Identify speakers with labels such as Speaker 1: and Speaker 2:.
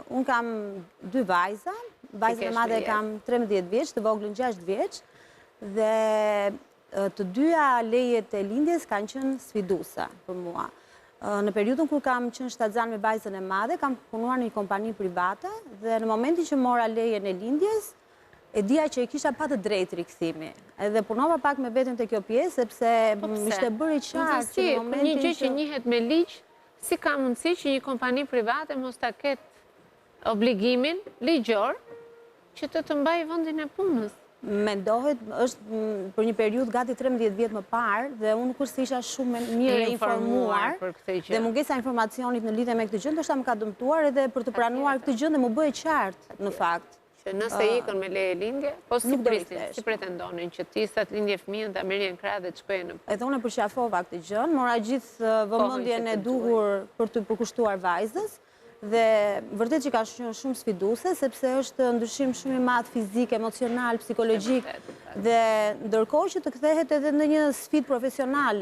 Speaker 1: Unë kam 2 vajza, vajzën e madhe kam 13 vjeç, të voglën 6 vjeç, dhe të dyja lejet e lindjes kanë qenë sfiduese për mua. Në periudhën kur kam qenë shtatzan me vajzën e madhe, kam punuar në një kompani private dhe në momentin që mora lejen e lindjes, e dija që e kisha pa të drejtë rikthimi. Edhe punova pak me veten te kjo pjesë, sepse ishte bërë i qartë që në momentin
Speaker 2: një gjë që njihet me ligj, si ka mundësi që një kompani private mos ta ketë obligimin ligjor që të mbajë vendin e punës?
Speaker 1: Mendohet, është për një periudhë gati 13 vjet më parë dhe unë kur isha shumë mirë informuar dhe mungesa e informacionit në lidhje me këtë gjë, ndoshta më ka dëmtuar edhe për të pranuar këtë gjë dhe më bëi qartë në fakt.
Speaker 2: Që nëse ikën me leje lindje, po si prisin, si pretendonin që ti sa të lindje fëmijën ta merrnin krah dhe të shkojnë në punë.
Speaker 1: Edhe unë përqafova këtë gjë, mora gjithë vëmendjen e duhur për të përkushtuar vajzës. Dhe vërtet që ka shumë sfiduese, sepse është ndryshim shumë i madh fizik, emocional, psikologjik, dhe ndërkohë që të kthehet edhe në një sfidë profesionale.